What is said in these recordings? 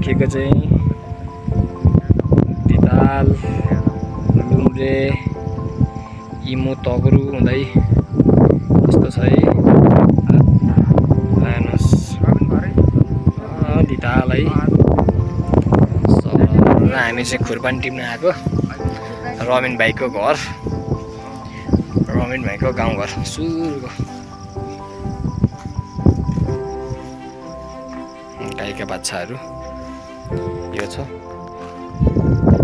देखेको चाहिँ दिताल लुम्रे इमु तगरु हुँदै यस्तो छ है हेर्नुस् दिताल है। हामी चाहिँ खुर्पानी टिप्न आएको रमिन भाइको घर, रमिन भाइको गाउँघर सुरुको गाईका बाच्छाहरू यो छ।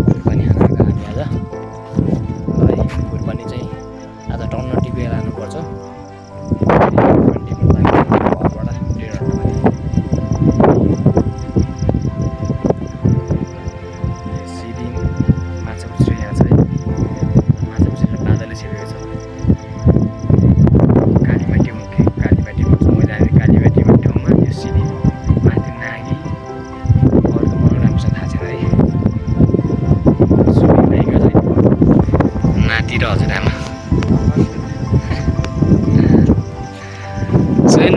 खुर्पानी खान आएको हामी आज है। खुर्पानी चाहिँ आज टन्न टिपेर लानुपर्छ।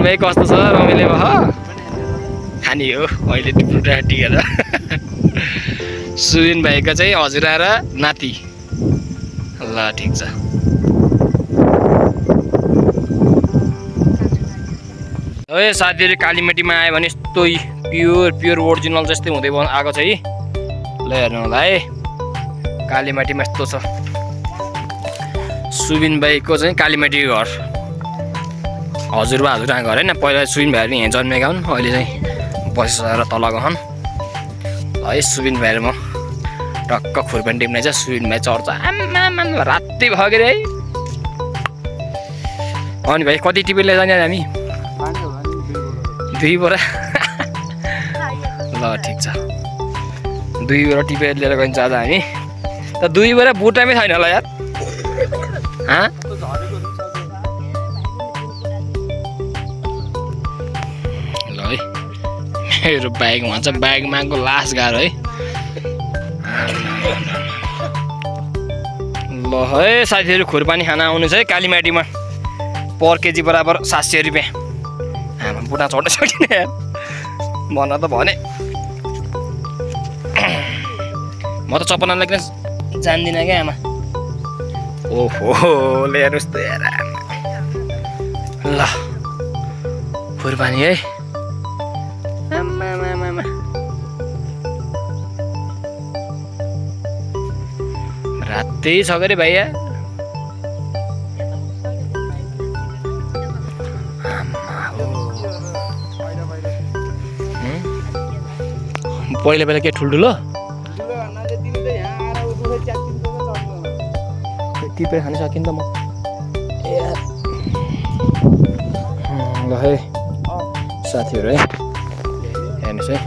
भाइ कस्तो छ रमिले भह खानी हो अहिले टुक्रा टिकेर सुविन भाइको चाहिँ हजुरआ र नाति ल ठिक छ। ओए साथीहरु कालीमाटीमा आयो भने यस्तो प्योर ओरिजिनल जस्तै हुँदै आएको छ है। ल हेर्नु होला है कालीमाटीमा यस्तो छ। सुविन भाइको चाहिँ कालीमाटी घर हजुरबा हजुरआमा घर हैन। पहिला सुविन भाइहरु यहाँ जन्मेका हुन्, अहिले चाहिँ बसेर तल गहन है। सुविन भाइ र म टक्क खुर्पानी टिप्ने चाहिँ सुविन भाइ चर्च आम्मा रातै भयो के रे है। अनि भाइ कति टिपेर लिएर जाने हामी? 2 बोरा ल ठिक छ। 2 बोरा टिपेर लिएर गइन्छ आज हामी। त 2 बोरा बुटामै छैन होला यार। मेरो ब्याग भन्छ ब्यागमाको लास गाह्रो है। ल है साथीहरु खुर्पानी खाना आउनुहुन्छ है कालीमाटीमा। पर केजी बराबर 700 रुपैयाँ। आमा बुढा चढ्न सकिन यार भन्न त भने। म त चपना लाग्न जान्दिन क्या आमा। ओहो ल्याउनुस् त यार। ल खुर्पानी है। रातै छ गरे भैया। पहिला के ठुल्ठुलो टिपेर खान सकिन्छ म। ल है साथीहरु है हेर्नुस् है।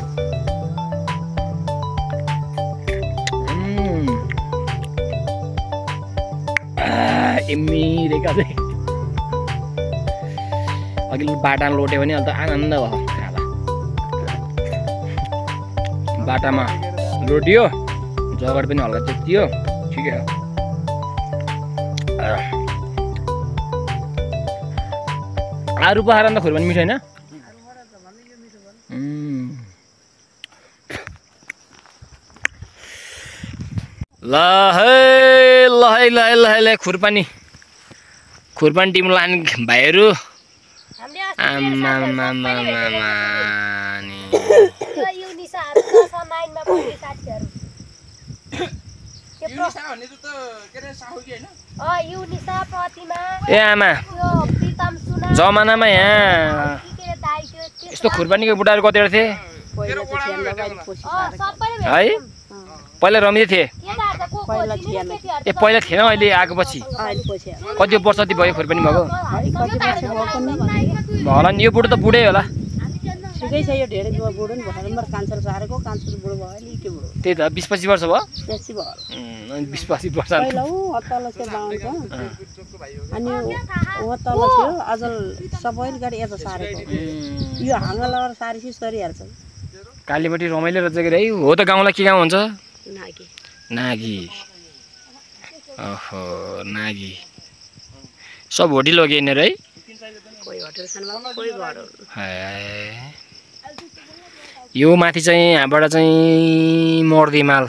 एमिरेका चाहिँ अघि बाटा लोट्यो भने अहिले त आनन्द भयो खाँदा। बाटामा लोटियो जगड पनि हल्का चेतियो ठिकै हो। आरु पखाएर अन्त खुर्पानी मिठो होइन? ल है खुर्पानी टिम लाने भाइहरु ए आमा जमानामा यहाँ यस्तो खुर्पानीको बुढाहरु कतिवटा थिए है? पहिला रमिदै थिए। ए पहिला थिएन अहिले आएको पछि कति वर्ष जति भयो खुर्पानी भएको? होला नि यो बुढो त बुढै होला। ठिकै छ यो धेरै बुढो नि भएर म कान्छर सारेको कान्छर बुढो भयो नि के बुढो। त्यही त 20-25 वर्ष भयो। बेसी भयो। 20-25 वर्ष। पहिला अत्तल चाहिँ बाउन्छ अनि अत्तल थियो अजल सबैले गरी यता सारेको। यो हाँगा लगाएर सारेसी सरिहाल्छ। कालीमाटी रमाइलो रहेछ के है। हो त गाउँलाई के गाउँ हुन्छ? नागी नागी। ओहो नागी सब होटल हो गए रे। कोही होटल छन् कोही घर हो। यो माथि चाहिँ यहाँबाट चाहिँ मर्दीमाल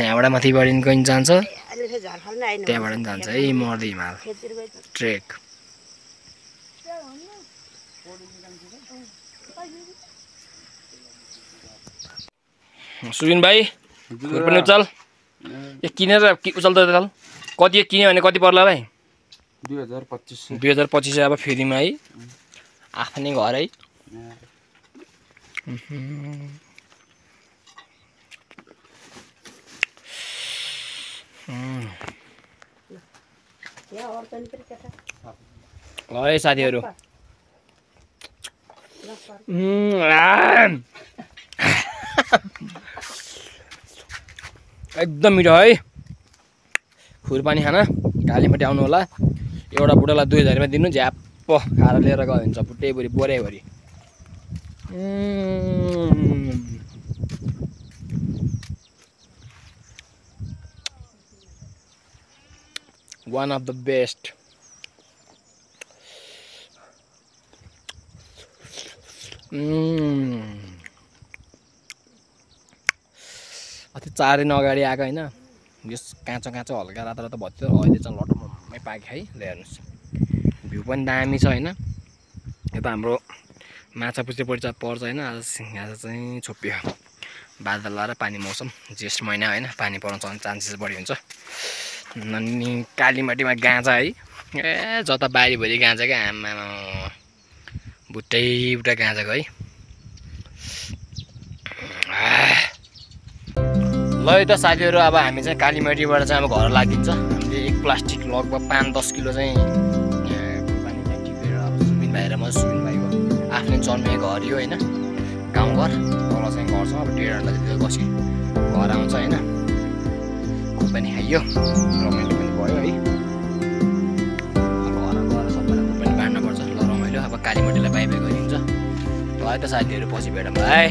यहाँबाट माथि बढी गइन जान्छ त्यहाँबाट पनि जान्छ है मर्दीमाल ट्रेक सुबिन भाइ खुर्पनी उचाल यो किनेर उचाल त कति किन्यो भने कति पर्ला भाइ 2025 अब फेरिमा है आफ्नै घर है ल है साथीहरू एकदम मिठो है खुरपानी खाना कालीपट्टि आउनु होला एउटा बुढालाई 2000 मा दिनु झ्याप्प खाएर लिएर गयो हुन्छ बुट्टैभरि बोराइभरि one of the best अति 4 दिन अगाडि आएको हैन यस काँचो हल्का रातो रातो भत्यो अहिले चाहिँ लटममै पाक्यो है ल हेर्नुस् भ्यू पनि दामी छ हैन यो त हाम्रो माछा पुछे पर्छ हैन आज चाहिँ छोप्यो बादल लगाएर पानी मौसम जेष्ठ महिना हैन पानी पर्न चान्सेस बढी हुन्छ अनि कालीमाटीमा गाँजा है ए जता बारीभरि गाँजा क्या आमा बुट्टै बुट्टा गाँजाको है ल है त साथीहरू अब हामी चाहिँ कालीमाटीबाट चाहिँ अब घर लागिन्छ हामीले एक प्लास्टिक लगभग 5-10 किलो चाहिँ पानी चाहिँ टिपेर अब सुबिन भाइ र म सुबिन भाइको आफ्नै जन्मेको घर यो हैन गाउँघर तल चाहिँ घर छ अब 1.5 घण्टा जति बसी घर आउँछ हैन पनि खाइयो रमाइलो पनि भयो है घर गएर सबैलाई पनि बाँड्नु पर्छ ल रमाइलो अब कालीमाटीलाई बाई बाई गरिन्छ ल है त साथीहरू पछि भेटौँ है।